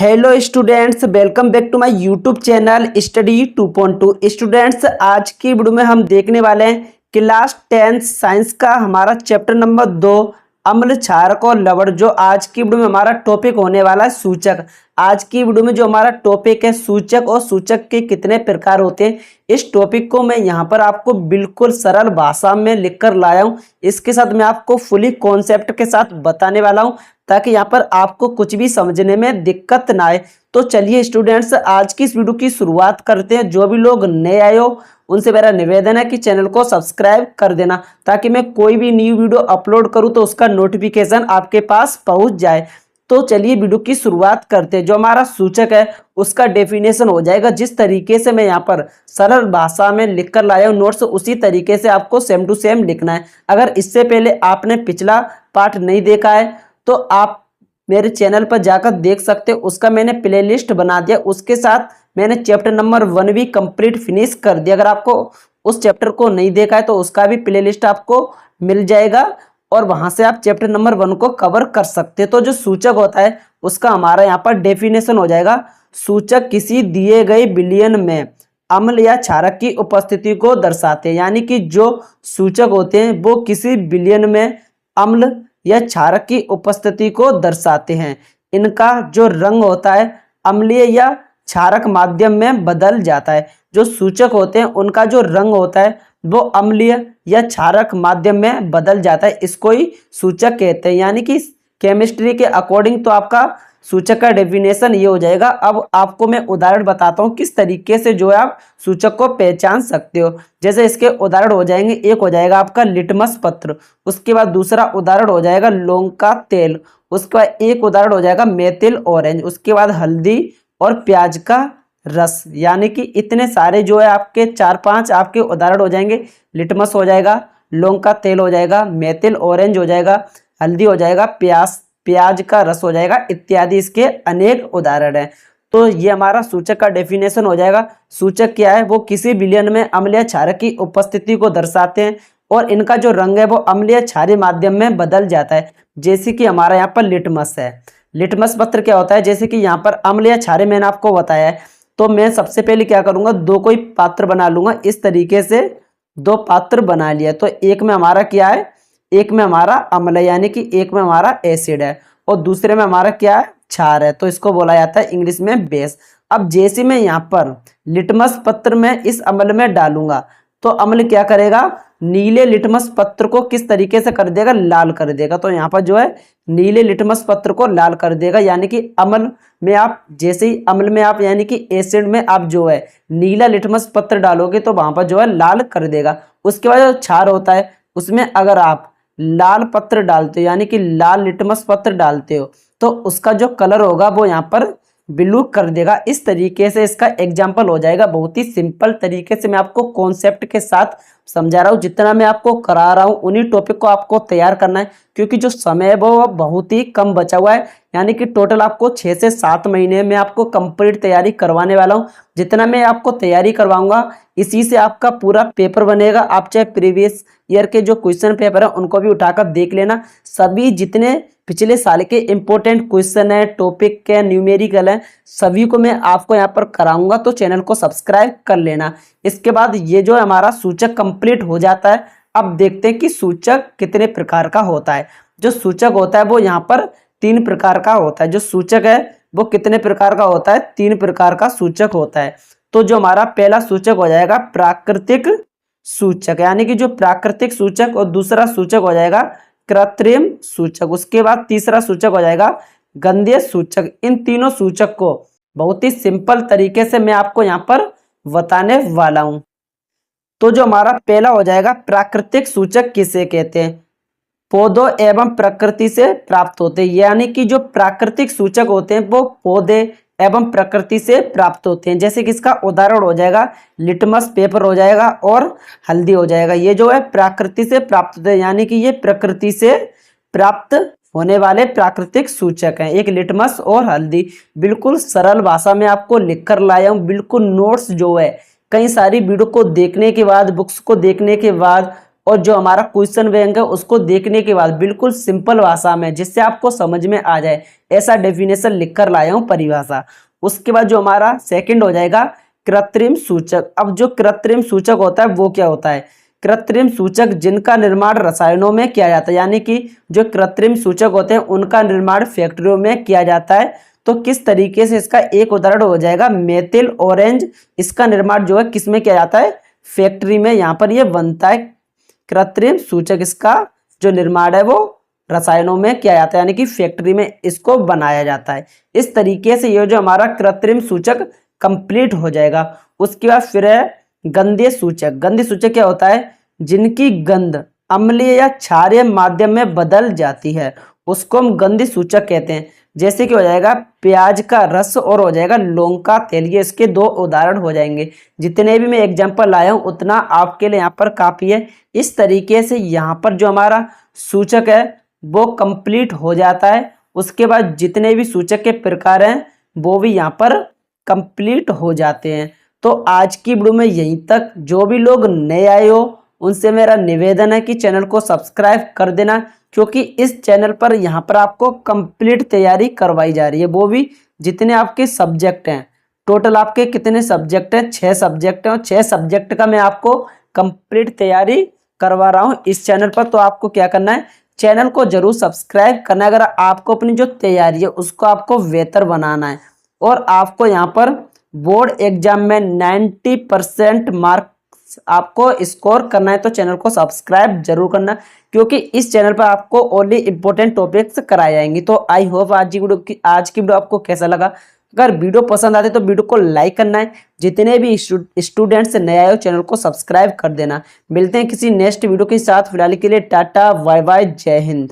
Hello students, welcome back to my YouTube channel study 2.2। Students, आज की video में हम देखने वाले हैं क्लास 10 साइंस का हमारा चैप्टर नंबर 2 अम्ल, क्षारक और लवण। जो आज की वीडियो में हमारा टॉपिक होने वाला है सूचक। आज की वीडियो में जो हमारा टॉपिक है सूचक और सूचक के कितने प्रकार होते हैं, इस टॉपिक को मैं यहाँ पर आपको बिल्कुल सरल भाषा में लिखकर लाया हूँ। इसके साथ मैं आपको फुली कॉन्सेप्ट के साथ बताने वाला हूँ ताकि यहाँ पर आपको कुछ भी समझने में दिक्कत ना आए। तो चलिए स्टूडेंट्स, आज की इस वीडियो की शुरुआत करते हैं। जो भी लोग नए आए हो उनसे मेरा निवेदन है कि चैनल को सब्सक्राइब कर देना ताकि मैं कोई भी न्यू वीडियो अपलोड करूं तो उसका नोटिफिकेशन आपके पास पहुंच जाए। तो चलिए वीडियो की शुरुआत करते हैं। जो हमारा सूचक है उसका डेफिनेशन हो जाएगा जिस तरीके से मैं यहाँ पर सरल भाषा में लिखकर लाया हूँ नोट्स, उसी तरीके से आपको सेम टू सेम लिखना है। अगर इससे पहले आपने पिछला पार्ट नहीं देखा है तो आप मेरे चैनल पर जाकर देख सकते हो। उसका मैंने प्लेलिस्ट बना दिया, उसके साथ मैंने चैप्टर नंबर 1 भी कंप्लीट फिनिश कर दिया। अगर आपको उस चैप्टर को नहीं देखा है तो उसका भी प्लेलिस्ट आपको मिल जाएगा और वहां से आप चैप्टर नंबर 1 को कवर कर सकते हैं। तो जो सूचक होता है उसका हमारा यहाँ पर डेफिनेशन हो जाएगा, सूचक किसी दिए गए विलयन में अम्ल या क्षारक की उपस्थिति को दर्शाते हैं। यानी कि जो सूचक होते हैं वो किसी विलयन में अम्ल या क्षारक की उपस्थिति को दर्शाते हैं। इनका जो रंग होता है अम्लीय या क्षारक माध्यम में बदल जाता है। जो सूचक होते हैं उनका जो रंग होता है वो अम्लीय या क्षारक माध्यम में बदल जाता है, इसको ही सूचक कहते हैं। यानी कि केमिस्ट्री के अकॉर्डिंग तो आपका सूचक का डेफिनेशन ये हो जाएगा। अब आपको मैं उदाहरण बताता हूँ किस तरीके से जो है आप सूचक को पहचान सकते हो। जैसे इसके उदाहरण हो जाएंगे, एक हो जाएगा आपका लिटमस पत्र, उसके बाद दूसरा उदाहरण हो जाएगा लौंग का तेल, उसके बाद एक उदाहरण हो जाएगा मेथिल ऑरेंज, उसके बाद हल्दी और प्याज का रस। यानी कि इतने सारे जो है आपके 4-5 आपके उदाहरण हो जाएंगे। लिटमस हो जाएगा, लौंग का तेल हो जाएगा, मेथिल ऑरेंज हो जाएगा, हल्दी हो जाएगा, प्याज का रस हो जाएगा, इत्यादि इसके अनेक उदाहरण हैं। तो ये हमारा सूचक का डेफिनेशन हो जाएगा। सूचक क्या है, वो किसी विलयन में अम्ल या क्षारक की उपस्थिति को दर्शाते हैं और इनका जो रंग है वो अम्ल या क्षारीय माध्यम में बदल जाता है। जैसे कि हमारा यहाँ पर लिटमस है। लिटमस पत्र क्या होता है, जैसे कि यहाँ पर अम्ल या क्षारीय मैंने आपको बताया है। तो मैं सबसे पहले क्या करूँगा, दो कोई पात्र बना लूंगा। इस तरीके से 2 पात्र बना लिया। तो एक में हमारा क्या है, एक में हमारा अम्ल है यानी कि एक में हमारा एसिड है और दूसरे में हमारा क्या है, क्षार है। तो इसको बोला जाता है इंग्लिश में बेस। अब जैसे मैं यहाँ पर लिटमस पत्र में इस अम्ल में डालूंगा तो अम्ल क्या करेगा, नीले लिटमस पत्र को किस तरीके से कर देगा, लाल कर देगा। तो यहाँ पर जो है नीले लिटमस पत्र को लाल कर देगा। यानी कि अम्ल में आप जैसे ही अम्ल में आप यानी कि एसिड में आप जो है नीला लिटमस पत्र डालोगे तो वहां पर जो है लाल कर देगा। उसके बाद जो क्षार होता है उसमें अगर आप लाल पत्र डालते हो यानी कि लाल लिटमस पत्र डालते हो तो उसका जो कलर होगा वो यहाँ पर ब्लू कर देगा। इस तरीके से इसका एग्जाम्पल हो जाएगा। बहुत ही सिंपल तरीके से मैं आपको कॉन्सेप्ट के साथ समझा रहा हूँ। जितना मैं आपको करा रहा हूँ उन्हीं टॉपिक को आपको तैयार करना है क्योंकि जो समय है वो बहुत ही कम बचा हुआ है। यानी कि टोटल आपको 6 से 7 महीने में आपको कंप्लीट तैयारी करवाने वाला हूँ। जितना मैं आपको तैयारी करवाऊंगा इसी से आपका पूरा पेपर बनेगा। आप चाहे प्रीवियस ईयर के जो क्वेश्चन पेपर है उनको भी उठाकर देख लेना। सभी जितने पिछले साल के इंपॉर्टेंट क्वेश्चन है, टॉपिक के न्यूमेरिकल है, सभी को मैं आपको यहाँ पर कराऊंगा। तो चैनल को सब्सक्राइब कर लेना। इसके बाद ये जो हमारा सूचक कंप्लीट हो जाता है। अब देखते हैं कि सूचक कितने प्रकार का होता है। जो सूचक होता है वो यहाँ पर 3 प्रकार का होता है। जो सूचक है वो कितने प्रकार का होता है, 3 प्रकार का सूचक होता है। तो जो हमारा पहला सूचक हो जाएगा प्राकृतिक सूचक, यानी कि जो प्राकृतिक सूचक, और दूसरा सूचक हो जाएगा कृत्रिम सूचक, उसके बाद तीसरा सूचक हो जाएगा गंधीय सूचक। इन तीनों सूचक को बहुत ही सिंपल तरीके से मैं आपको यहाँ पर बताने वाला हूं। तो जो हमारा पहला हो जाएगा प्राकृतिक सूचक किसे कहते हैं, पौधों एवं प्रकृति से प्राप्त होते हैं। यानी कि जो प्राकृतिक सूचक होते हैं वो पौधे एवं प्रकृति से प्राप्त होते हैं। जैसे कि इसका उदाहरण हो जाएगा लिटमस पेपर हो जाएगा और हल्दी हो जाएगा। ये जो है प्रकृति से प्राप्त होते हैं यानी कि ये प्रकृति से प्राप्त होने वाले प्राकृतिक सूचक हैं। एक लिटमस और हल्दी। बिल्कुल सरल भाषा में आपको लिखकर लाया हूँ। बिल्कुल नोट्स जो है कई सारी वीडियो को देखने के बाद, बुक्स को देखने के बाद और जो हमारा क्वेश्चन बैंक है उसको देखने के बाद बिल्कुल सिंपल भाषा में जिससे आपको समझ में आ जाए ऐसा डेफिनेशन लिखकर लाया हूँ परिभाषा। उसके बाद जो हमारा सेकंड हो जाएगा कृत्रिम सूचक। अब जो कृत्रिम सूचक होता है वो क्या होता है? कृत्रिम सूचक जिनका निर्माण रसायनों में किया जाता है, यानी कि जो कृत्रिम सूचक होते हैं उनका निर्माण फैक्ट्रियों में किया जाता है। तो किस तरीके से, इसका एक उदाहरण हो जाएगा मेथिल ऑरेंज। इसका निर्माण जो है किस में किया जाता है? फैक्ट्री में यहाँ पर ये बनता है। कृत्रिम सूचक इसका जो निर्माण है वो रसायनों में किया जाता है, यानी कि फैक्ट्री में इसको बनाया जाता है। इस तरीके से ये जो हमारा कृत्रिम सूचक कंप्लीट हो जाएगा। उसके बाद फिर है गंधीय सूचक। गंधीय सूचक क्या होता है? जिनकी गंध अम्लीय या क्षारीय माध्यम में बदल जाती है उसको हम गंधीय सूचक कहते हैं। जैसे कि हो जाएगा प्याज का रस और हो जाएगा लौंग का तेल, ये इसके दो उदाहरण हो जाएंगे। जितने भी मैं एग्जांपल लाया हूं उतना आपके लिए यहाँ पर काफी है। इस तरीके से यहाँ पर जो हमारा सूचक है वो कंप्लीट हो जाता है। उसके बाद जितने भी सूचक के प्रकार हैं वो भी यहाँ पर कंप्लीट हो जाते हैं। तो आज की वीडियो में यहीं तक। जो भी लोग नए आए हो उनसे मेरा निवेदन है कि चैनल को सब्सक्राइब कर देना, क्योंकि इस चैनल पर यहाँ पर आपको कंप्लीट तैयारी करवाई जा रही है, वो भी जितने आपके सब्जेक्ट हैं। टोटल आपके कितने सब्जेक्ट हैं? 6 सब्जेक्ट हैं और 6 सब्जेक्ट का मैं आपको कंप्लीट तैयारी करवा रहा हूँ इस चैनल पर। तो आपको क्या करना है, चैनल को जरूर सब्सक्राइब करना है अगर आपको अपनी जो तैयारी है उसको आपको बेहतर बनाना है और आपको यहाँ पर बोर्ड एग्जाम में 90% मार्क्स आपको स्कोर करना है। तो चैनल को सब्सक्राइब जरूर करना, क्योंकि इस चैनल पर आपको ओनली इंपॉर्टेंट टॉपिक्स कराए जाएंगे। तो आई होप आज की वीडियो आपको कैसा लगा। अगर वीडियो पसंद आते तो वीडियो को लाइक करना है। जितने भी स्टूडेंट्स नए आए हो चैनल को सब्सक्राइब कर देना। मिलते हैं किसी नेक्स्ट वीडियो के साथ। फिलहाल के लिए टाटा बाय बाय, जय हिंद।